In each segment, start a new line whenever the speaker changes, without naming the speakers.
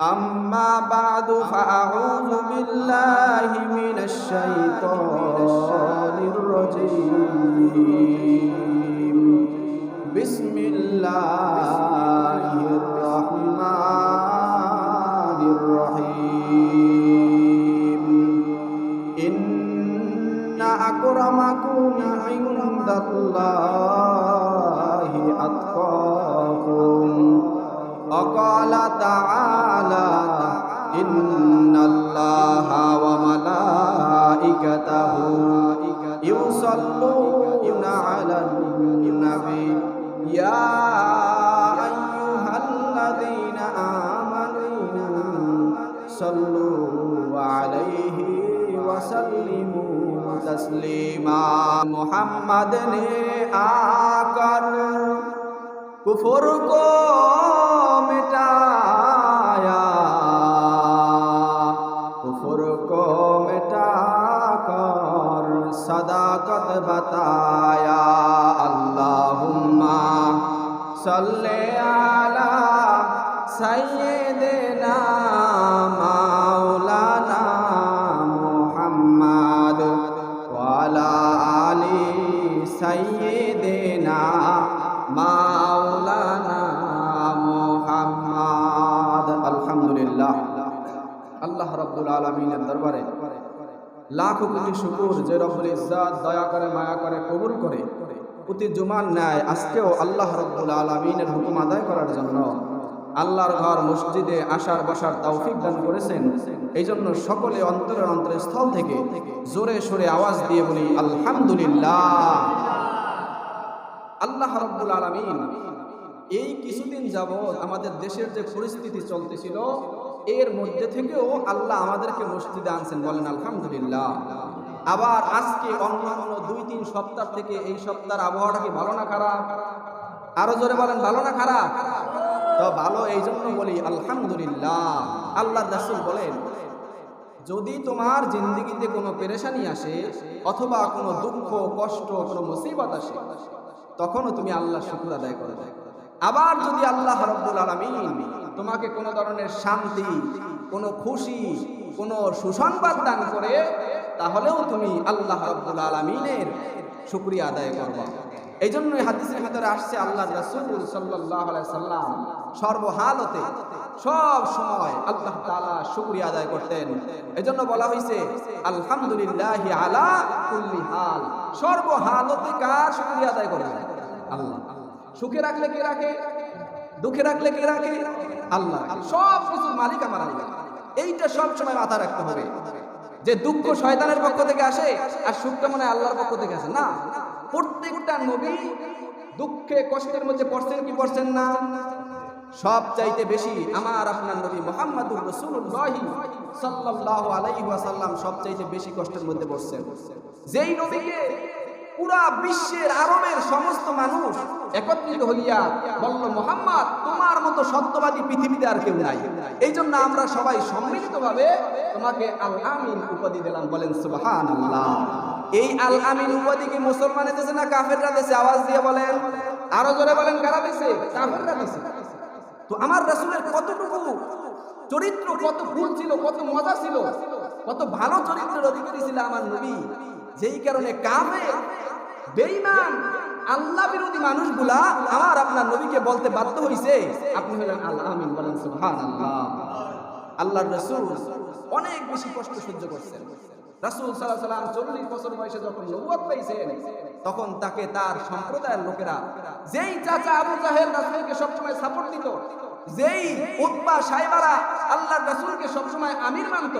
أما بعد فأعوذ بالله من الشيطان الرجيم بسم الله الرحمن الرحيم إن أكرمكم عند الله أتقاكم وقال تعالى إن الله وملائكته يصلون على النبي يا أيها الذين آمنوا صلوا عليه وسلموا تسليما محمد ने आकर कुफर को मिटाया कुफर को मिटाकर सदाकत बताया अल्लाहुम्मा सल्ले अला सय्यिदिना मौलाना मुहम्मद व अला आलि सय्यिदिना মাওলানা মুহাম্মদ। আলহামদুলিল্লাহ, আল্লাহ রাব্বুল আলামিনের দরবারে লাখো কোটি শুকর যে রব্বুল ইজ্জত দয়া করে মায়া করে কবুল করে প্রতি জুমার ন্যায় আজকেও আল্লাহ রাব্বুল আলামিনের হুকুম আদায় করার জন্য আল্লাহর ঘর মসজিদে আসার বসার তৌফিক দান করেছেন। এই জন্য সকলে অন্তরের অন্তরস্থল থেকে জোরে সোরে আওয়াজ দিয়ে বলি আলহামদুলিল্লাহ। আল্লাহ রাব্বুল আলামিন এই কিছুদিন যাবৎ আমাদের দেশের যে পরিস্থিতি চলতেছিল এর মধ্যে থেকেও আল্লাহ আমাদেরকে মসজিদে আনছেন, বলেন আলহামদুলিল্লাহ। আবার আজকে অন্যান্য 2-3 সপ্তাহ থেকে এই সপ্তাহের আবহাওয়াটা কি ভালো না খারাপ? আরো জোরে বলেন, ভালো না খারাপ? তো ভালো, এই জন্য বলি আলহামদুলিল্লাহ। আল্লাহর রাসূল বলেন, যদি তোমার জিন্দেগিতে কোনো পেরেশানি আসে অথবা কোনো দুঃখ কষ্ট কোনো মুসিবত আসে তখনও তুমি আল্লাহর শুকর আদায় করো। আবার যদি আল্লাহ রাব্বুল আলামিন তোমাকে কোনো ধরনের শান্তি কোনো খুশি কোনো সুসংবাদ দান করে তাহলেও তুমি আল্লাহ রাব্বুল আলামিনের শুকরিয়া আদায় করবা। এই জন্যই হাদিসের ভিতরে আসছে আল্লাহর রাসূল সাল্লাল্লাহু আলাইহি সাল্লাম সর্বহালতে সব সময় আল্লাহ তাআলা শুকরিয়া আদায় করতেন। এজন্য বলা হয়েছে আলহামদুলিল্লাহি আলা কুল্লি হাল, সর্বহালতে কার শুকরিয়া আদায় করবেন? আল্লাহ। সুখে রাখলে কে রাখে? দুঃখে রাখলে কে রাখে? আল্লাহ। সব কিছুর মালিক আমার আল্লাহ। এইটা সব সময় মাথায় রাখতে হবে যে দুঃখ শয়তানের পক্ষ থেকে আসে আর সুখটা মনে হয় আল্লাহর পক্ষ থেকে আসে না। প্রত্যেকটা নবী দুঃখে কষ্টের মধ্যে পড়ছেন কি পড়ছেন না? সব চাইতে বেশি আমার আপনার নবী মুহাম্মদুর রাসূলুল্লাহ সাল্লাল্লাহু আলাইহি ওয়াসাল্লাম সব চাইতে বেশি কষ্টের মধ্যে পড়ছেন। যেই নবীকে পুরা বিশ্বের আরবের সমস্ত মানুষ একত্রিত হইয়া বলল, মুহাম্মদ তোমার মতো সত্যবাদী পৃথিবীতে আর কেউ নাই, এই জন্য আমরা সবাই সম্মিলিতভাবে তোমাকে আল আমিন উপাধি দিলাম। বলেন সুবহানাল্লাহ। এই আল আমিন উপাধি কি মুসলমানের দেশে না কাফেররা দেশে? আওয়াজ দিয়ে বলেন, আরো জোরে বলেন, কারা দেশে? কাফেররা দেশে। তো আমার রাসূলের কতটুকু চরিত্র, কত ফুল ছিল, কত মজা ছিল, কত ভালো চরিত্রের অধিকারী ছিল আমার নবী, যেই কারণে কাফের বেঈমান আল্লাহ বিরোধী মানুষগুলা আমার আপনার নবীকে বলতে বাধ্য হইছে আপনি হলেন আল আমিন। বলেন সুবহানাল্লাহ। আল্লাহর রাসূল অনেক বেশি কষ্ট সহ্য করছেন। রাসূল সাল্লাল্লাহু আলাইহি ওয়াসাল্লাম 40 বছর বয়সে যখন নবুয়ত পাইছেন তখন তাকে তার সম্প্রদায়ের লোকেরা, যেই চাচা আবু জাহেল রাসূলকে সবসময় সাপোর্ট দিত, যেই উতবা সাইবারা আল্লাহর রাসূলকে সবসময় আমির মানত,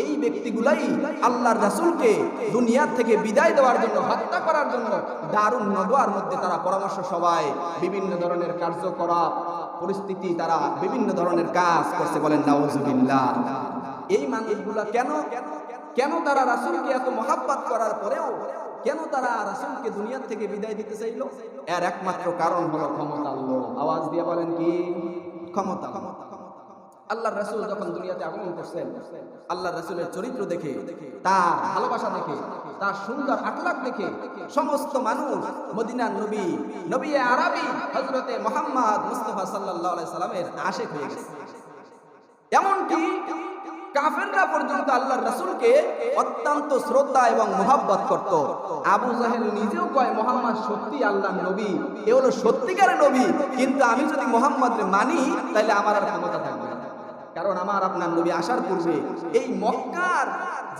এই ব্যক্তিগুলাই আল্লাহর রাসূলকে দুনিয়া থেকে বিদায় দেওয়ার জন্য, হত্যা করার জন্য দারুন নদওয়ার মধ্যে তারা পরামর্শ সভায় বিভিন্ন ধরনের কার্যকলাপ পরিস্থিতি তারা বিভিন্ন ধরনের কাজ করছে। বলেন নাউজুবিল্লাহ। এই মানুষগুলা কেন তারা রাসূলকে এত মহব্বত করার পরেও কেন তারা রাসূলকে দুনিয়া থেকে বিদায় দিতে চাইল? এর একমাত্র কারণ হলো ক্ষমতা। আল্লাহ। আওয়াজ দিয়ে বলেন কি? ক্ষমতা। আল্লাহর রাসূল যখন দুনিয়াতে আগমন করছেন, আল্লাহর রাসূলের চরিত্র দেখে, তার ভালোবাসা দেখে, তার সুন্দর আখলাক দেখে সমস্ত মানুষ মদিনার নবী আরবি হযরতে মুহাম্মদ মুস্তাফা সাল্লাল্লাহু আলাইহি সাল্লামের আশিক হয়ে গেছে। এমনকি কাফেররা পর্যন্ত আল্লাহর রাসূলকে অত্যন্ত শ্রদ্ধা এবং মোহাব্বত করত। আবু জাহেল নিজেও কয় মুহাম্মদ সত্যি আল্লাহর নবী, এ হলো সত্যিকারের নবী, কিন্তু আমি যদি মুহাম্মদকে মানি তাহলে আমার আর ক্ষমতা থাকবে না, কারণ আমার আপনার নবী আসার পূর্বে এই মক্কার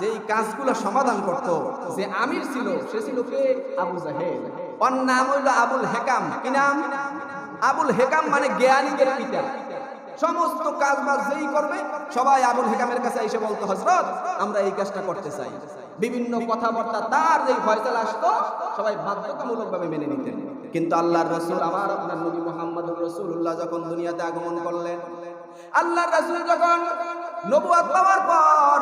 যেই কাজগুলো সমাধান করত, যে আমির ছিল সে ছিল কে? আবু জাহেল। ওর নাম হইল আবুল হেকাম। কি নাম? আবুল হেকাম, মানে জ্ঞানীদের পিতা। সমস্ত কাজ বাজ যেই করবে সবাই আবুল হেকামের কাছে এসে বলতো, হযরত আমরা এই কাজটা করতে চাই। বিভিন্ন কথাবার্তা তার যেই ফয়সালা আসতো সবাই বাধ্যতামূলকভাবে মেনে নিতেন। কিন্তু আল্লাহর রাসূল আমার আপনার নবী মুহাম্মদুর রাসূলুল্লাহ যখন দুনিয়াতে আগমন করলেন, আল্লাহর রাসূল যখন নবুয়ত পাওয়ার পর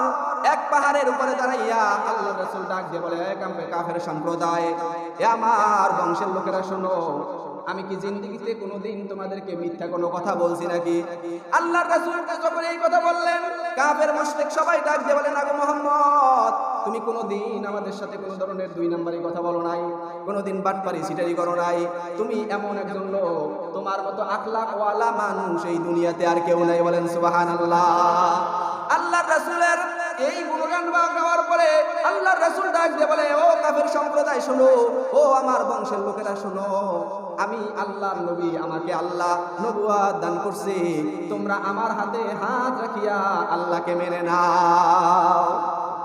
এক পাহাড়ের উপরে দাঁড়াইয়া আল্লাহর রাসূল ডাক দিয়ে বলে, এ কাফের সম্প্রদায়, এ আমার বংশের লোকেরা শোনো, আমি কি জিন্দেগিতে কোনোদিন তোমাদেরকে মিথ্যা কোনো কথা বলছি নাকি? আল্লাহর রাসূল যখন এই কথা বললেন, কাফের মুশরিক সবাই ডাক দিয়ে বলেন, আগো মুহাম্মদ, তুমি কোনোদিন আমাদের সাথে কোনো ধরনের দুই নাম্বারি কথা বলো নাই, কোনোদিন বাটপারি সিটারি করো নাই, তুমি এমন একজন লোক, তোমার মতো আখলাক ওয়ালা মানুষ এই দুনিয়াতে আর কেউ নাই। বলেন সুবহানাল্লাহ। আল্লাহর রাসূলের এই গুণগান গাওয়ার পরে আল্লাহর রাসূল ডাক দিয়ে বলে, ও কাফের সম্প্রদায় শোনো, ও আমার বংশের লোকেরা শোনো, আমি আল্লাহর নবী, আমাকে আল্লাহ নবুয়ত দান করছে, তোমরা আমার হাতে হাত রাখিয়া আল্লাহকে মেনে নাও।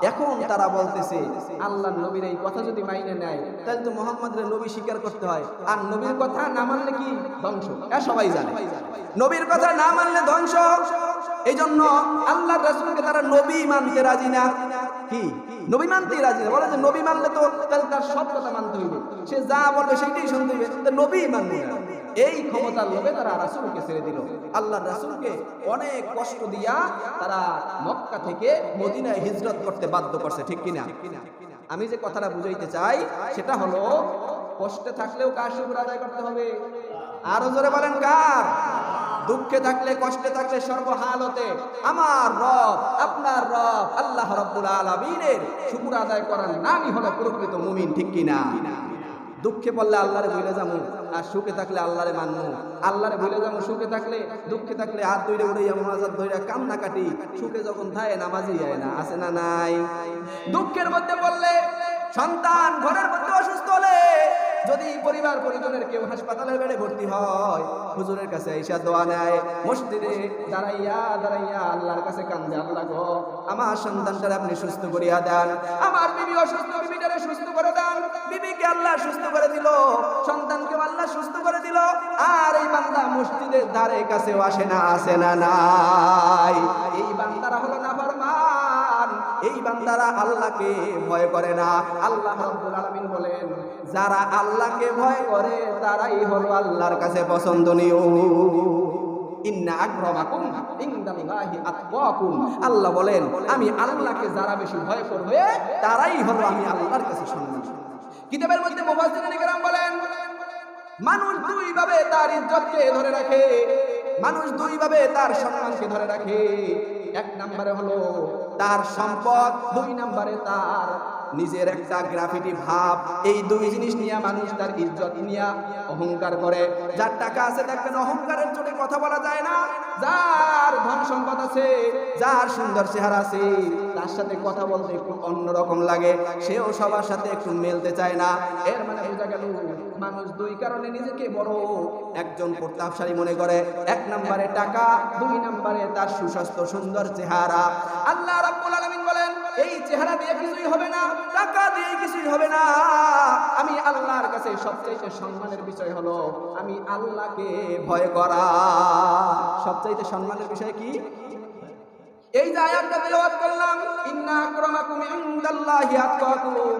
এখন তারা বলতেছে, আল্লাহর নবীর এই কথা যদি মাইনে নেয় তাহলে তো মুহাম্মদের নবী স্বীকার করতে হয়, আর নবীর কথা না মানলে কি ধ্বংস। সবাই জানে নবীর কথা না মানলে ধ্বংস। এই জন্য আল্লাহর রাসূলকে তারা নবী মানতে রাজি না। কি নবী মানতেই রাজি না? বলে যে নবী মানলে তো তাহলে তার সব কথা মানতে হইবে, সে যা বলবে সেটাই শুনতে হবে, তো নবী মানবে না। এই ক্ষমতার লোভে তারা রাসূলকে ছেড়ে দিল। আল্লাহর রাসূলকে অনেক কষ্ট দিয়া তারা মক্কা থেকে মদিনায় হিজরত করতে বাধ্য করছে। ঠিক কিনা? আমি যে কথাটা বুঝাইতে চাই সেটা হলো, কষ্টে থাকলেও কার শুকর আদায় করতে হবে? আরো জোরে বলেন, কার? দুঃখে থাকলে, কষ্টে থাকলে, সর্বহালতে আমার রব, আপনার রব আল্লাহ রাব্বুল আলামিনের শুকর আদায় করার নামই হলো প্রকৃত মুমিন। ঠিক কিনা? দুঃখে পড়লে আল্লাহরে ভুলে যাবো, আর সুখে থাকলে আল্লাহরে মানবো। আল্লাহরে ভুলে যাবো সুখে থাকলে, দুঃখে থাকলে হাত ধরে উড়াইয়া মোনাজাত ধরে কান্না কাটি, সুখে যখন থাকে নামাজই যায় না। আছে না নাই? দুঃখের মধ্যে পড়লে, সন্তান ঘরের মধ্যে অসুস্থ হলে, যদি পরিবার পরিজনের কেউ হাসপাতালের বেডে ভর্তি হয়, হুজুরের কাছে এসে দোয়া নেয়, মসজিদে দাঁড়াইয়া দাঁড়াইয়া আল্লাহর কাছে কান্দে, আল্লাহ গো আমার সন্তানটারে আপনি সুস্থ করিয়া দেন, আমার বিবি অসুস্থ, বিবিটারে সুস্থ করে দেন। বিবিকে আল্লাহ সুস্থ করে দিল, সন্তানকে আল্লাহ সুস্থ করে দিল, আর এই বান্দা মসজিদের ধারে কাছেও আসে না। আসে না নাই? এই বান্দারা হলো নাফরমান, এই বান্দারা আল্লাহকে ভয় করে না। আল্লাহ রাব্বুল আলামিন বলেন, যারা আল্লাহকে ভয় করে তারাই হলো আল্লাহর কাছে পছন্দনীয়। ইন্না আকরামাকুম ইনদাল্লাহি আতওয়াকুম। আল্লাহ বলেন, আমি আল্লাহকে যারা বেশি ভয় করবে তারাই হলো আমি আল্লাহর কাছে সম্মানিত। কিতাবের মধ্যে মুফাসসিরিন কেরাম বলেন, মানুষ দুই ভাবে তার ইজ্জতকে ধরে রাখে, মানুষ দুই ভাবে তার সম্মানকে ধরে রাখে। এক নম্বরে হলো তার সম্পদ, দুই নম্বরে তার নিজের একটা গ্রাফিটি ভাব। এই দুই জিনিস নিয়ে মানুষ তার ইজ্জত নিয়ে অহংকার করে। যার টাকা আছে দেখবেন অহংকারের চোটে কথা বলা যায় না, যার ধন সম্পদ আছে, যার সুন্দর চেহারা আছে, তার সাথে কথা বলতে একটু অন্যরকম লাগে, সেও সবার সাথে একটু মেলতে চায় না। এর মানে বোঝা গেল মানুষ দুই কারণে নিজেকে বড় একজন প্রতাপশালী মনে করে। এক নম্বরে টাকা, দুই নম্বরে তার সুস্বাস্থ্য সুন্দর চেহারা। আল্লাহ রাব্বুল আলামিন বলেন, এই চেহারা দিয়ে কিছুই হবে না, টাকা দিয়ে কিছুই হবে না। আমি আল্লাহর কাছে সবচাইতে সম্মানের বিষয় হলো আমি আল্লাহকে ভয় করা। সবচাইতে সম্মানের বিষয় কি? এই যে আয়াতটা তেলাওয়াত করলাম, ইন্না আকরামাকুম ইনদাল্লাহি আতকাকুম,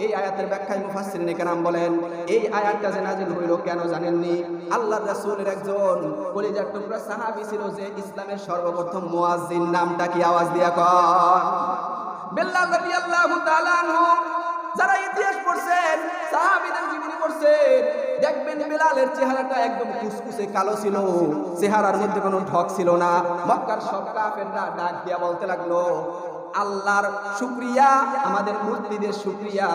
এই আয়াতের ব্যাখ্যায় মুফাসসিরিন কেরাম বলেন, এই আয়াতটা যে নাযিল হইল কেন জানেননি? আল্লাহর রাসূলের একজন কলিজার টুকরা সাহাবী ছিল যে ইসলামের সর্বপ্রথম মুয়াজ্জিন। নামটা কি? আওয়াজ দিয়া কন। বিল্লাল রাদিয়াল্লাহু তাআলা আনহু। যারা ইতিহাস পড়ছেন, সাহাবীদের জীবনী পড়ছেন, দেখবেন বেলালের চেহারাটা একদম কুচকুচে কালো ছিল, চেহারার মধ্যে কোনো ঢক ছিল না। মক্কার সব কাফেররা ডাক দিয়া বলতে লাগলো, আল্লাহর শুকরিয়া, আমাদের মুর্শিদের শুকরিয়া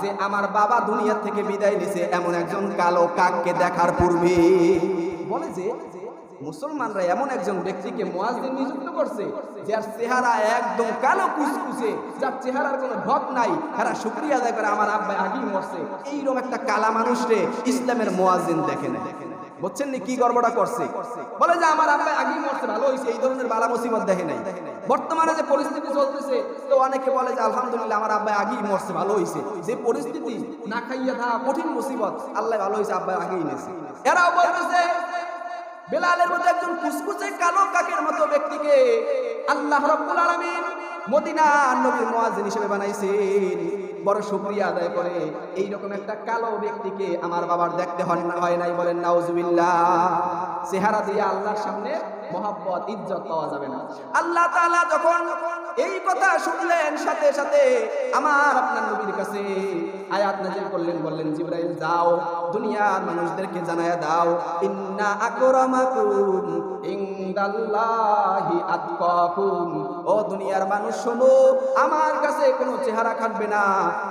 যে আমার বাবা দুনিয়া থেকে বিদায় নিছে এমন একজন কালো কাককে দেখার পূর্বে। বলে যে মুসলমানরা এমন একজন ব্যক্তিকে মুয়াজ্জিন নিযুক্ত করছে যার চেহারা একদম কালো কুচকুচে, যার চেহারার কোনো ঢক নাই, এরা শুকরিয়া আদায় করে আমার আব্বা আগেই মরছে। এইরকম একটা কালা মানুষরে ইসলামের মুয়াজ্জিন দেখে না। বুঝছেন নি কি গর্বটা করছে? বলে যে আমার আব্বা আগেই মরছে, ভালো হয়েছে। এই ধরনের বালা মুসিবত দেখে নাই। বর্তমানে যে পরিস্থিতি চলতেছে, তো অনেকে বলে যে আলহামদুলিল্লাহ আমার আব্বা আগেই মরছে, ভালো হয়েছে। যে পরিস্থিতি না খাইয়া থাকা কঠিন মুসিবত, আল্লাহ ভালো হয়েছে আব্বা আগেই নিয়েছে। এরাও বলতেছে বেলালের মতো একজন কুচকুচে কালো কাকের মতো ব্যক্তিকে আল্লাহ রাব্বুল আলামিন মদিনার নবীর মুয়াজ্জিন হিসেবে বানাইছেন। বড় শুকরিয়া আদায় করে এইরকম একটা কালো ব্যক্তিকে আমার বাবার দেখতে হয় নাই, বলেন নাউজুবিল্লাহ। চেহারা দিয়ে আল্লাহর সামনে মহব্বত ইজ্জত পাওয়া যাবে না। আল্লাহ তাআলা যখন এই কথা শুনলেন, সাথে সাথে আমার আপনার নবীর কাছে আয়াত নাযিল করলেন, বললেন জিবরাইল যাও দুনিয়ার মানুষদেরকে জানায়া দাও, ইন্না আকরামাকুম ইনদাল্লাহি আতকাকুম। ও দুনিয়ার মানুষ শোনো, আমার কাছে কোনো চেহারা খাটবে না,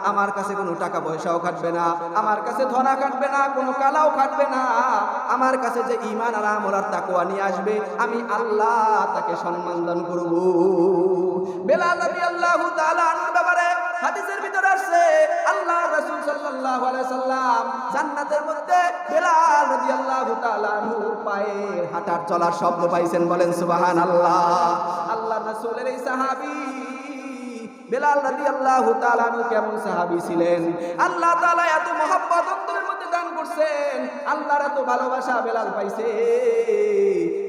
আমার কাছে কোনো টাকা পয়সাও খাটবে না, আমার কাছে ধনা খাটবে না, কোনো কালাও খাটবে না। আমার কাছে যে ঈমান আর আমল আর তাকওয়া নিয়ে আসবে, আমি আল্লাহ তাকে সম্মান দান করব। বেলাল রাদিয়াল্লাহু তাআলা আনহুর ব্যাপারে হাদিসের ভিতরে আসছে, আল্লাহ রাসূল সাল্লাল্লাহু আলাইহি সাল্লাম জান্নাতের মধ্যে বেলাল রাদিয়াল্লাহু তাআলা আনহুর পায়ের হাঁটার চলার শব্দ পাইছেন, বলেন সুবহানাল্লাহ। আল্লাহ রাসূলের এই সাহাবী বেলাল রাদিয়াল্লাহু তাআলা আনহু কেমন সাহাবী ছিলেন, আল্লাহ তাআলা এত মহব্বত অন্তরের মধ্যে দান করছেন, আল্লাহর এত ভালোবাসা বেলাল পাইছে,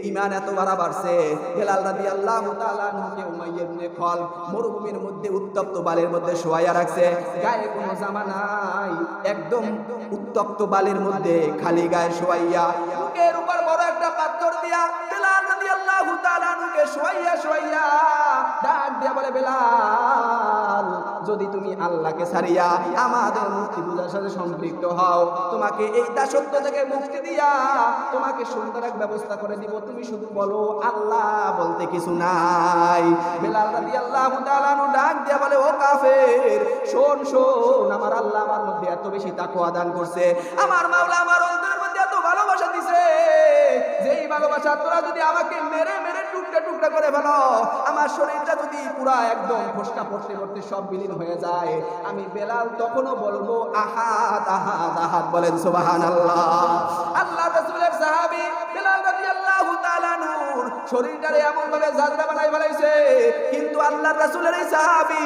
ঈমান এত বাড়ছে। বেলাল রাদিয়াল্লাহু তাআলা আনহুকে উমাইয়া ইবনে খালদ মরুভূমির মধ্যে উত্তপ্ত বালির মধ্যে শোয়ায়া রাখছে, গায়ে কোনো জামা নাই, একদম উত্তপ্ত বালির মধ্যে খালি গায়ে শোয়াইয়া, বুকের উপর বড় একটা পাথর দিয়া বেলাল রাদিয়াল্লাহু তাআলা আনহুকে শোয়াইয়া ডাক দিয়া বলে, বেলাল যদি তুমি আল্লাহকে ছাড়িয়া আমাদের মুক্তি পূজার সাথে সম্পৃক্ত হও, তোমাকে এই দাসত্ব থেকে মুক্তি দিয়া তোমাকে সুন্দর এক ব্যবস্থা করে দিব, তুমি শুধু বলো আল্লাহ বলতে কিছু নাই। বেলাল রাদিয়াল্লাহু তাআলা আনহু ডাক দিয়া বলে, ও কাফের শোন শোন, আমার আল্লাহ আমার মধ্যে এত বেশি তাকওয়া দান করছে, আমার মাওলা আমার অন্তরের মধ্যে এত ভালোবাসা দিছে, যেই ভালোবাসা তোরা যদি আমাকে মেরে মেরে টুকরা টুকরা করে ফেলো, আমার শরীরটা যদি পুরা একদম ফোসকা পড়তে পড়তে সব বিলীন হয়ে যায়, আমি বেলাল তখনও বলবো আহাদ আহাদ আহাদ, বলেন সুবহানাল্লাহ। আল্লাহ রাসূলের সাহাবী বেলাল রাদিয়াল্লাহু তাআলা আনহুর শরীরটারে এমন ভাবে ঝাঁঝরা বানাই ফেলাইছে, কিন্তু আল্লাহর রাসূলের এই সাহাবী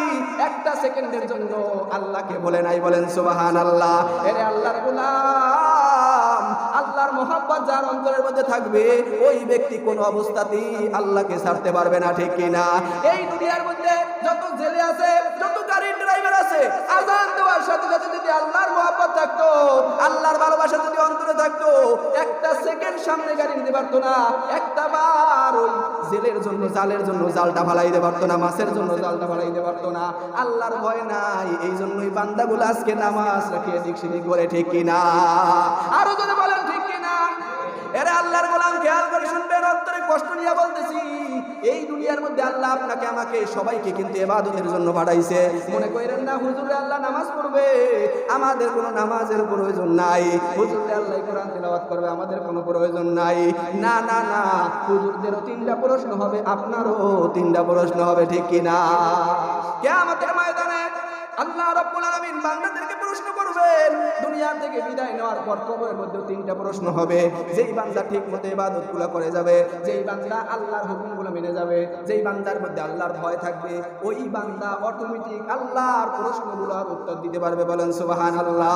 একটা সেকেন্ডের জন্য আল্লাহকে বলে নাই, বলেন সুবহানাল্লাহ। এরে আল্লাহর গোলাম, আল্লাহর মহব্বত যার অন্তরের মধ্যে থাকবে, ওই ব্যক্তি কোন অবস্থাতেই আল্লাহকে ছাড়তে পারবে না, ঠিক কিনা? এই দুনিয়ার মধ্যে যত জেলে আছে, যত গাড়ির ড্রাইভার আছে, আযান দেওয়ার সাথে সাথে যদি আল্লাহর মহব্বত থাকতো, আল্লাহর ভালোবাসা যদি অন্তরে থাকতো, একটা সেকেন্ড সামনে গাড়ি নিতে পারতো না, একটা বার ওই জেলের জন্য জালের জন্য জালটা ফালাইতে পারতো না, মাছের জন্য জালটা ফালাইতে পারতো না। আল্লাহর ভয় নাই, এই জন্যই বান্দাগুলো আজকে নামাজ রাখিয়ে দিক সিদিক করে, ঠিক কিনা? আরো যদি বলেন ঠিক কিনা? এরা আল্লাহর গোলাম খেয়াল করে শুনবেন, অন্তরে কষ্ট নিয়ে বলতেছি, এই দুনিয়ার মধ্যে আল্লাহ আপনাকে আমাকে সবাইকে কিন্তু ইবাদতের জন্য পাঠাইছে। মনে করেন না হুজুরে আল্লাহ নামাজ পড়বে, আমাদের কোনো নামাজের প্রয়োজন নাই, হুজুরে আল্লাহ কোরআন তেলাওয়াত করবে, আমাদের কোনো প্রয়োজন নাই। না না না, হুজুরদেরও 3টা প্রশ্ন হবে, আপনারও 3টা প্রশ্ন হবে, ঠিক কিনা? কিয়ামতের ময়দানে আল্লাহ রাব্বুল আলামিন বান্দাদেরকে প্রশ্ন করবেন, দুনিয়া থেকে বিদায় নেওয়ার পর কবরের মধ্যে 3টা প্রশ্ন হবে। যেই বান্দা ঠিকমতো ইবাদতগুলো করে যাবে, যেই বান্দা আল্লাহর হুকুমগুলো মেনে যাবে, যেই বান্দার মধ্যে আল্লাহর ভয় থাকবে, ওই বান্দা অটোমেটিক আল্লাহর প্রশ্নগুলোর উত্তর দিতে পারবে, বলেন সুবহানাল্লাহ।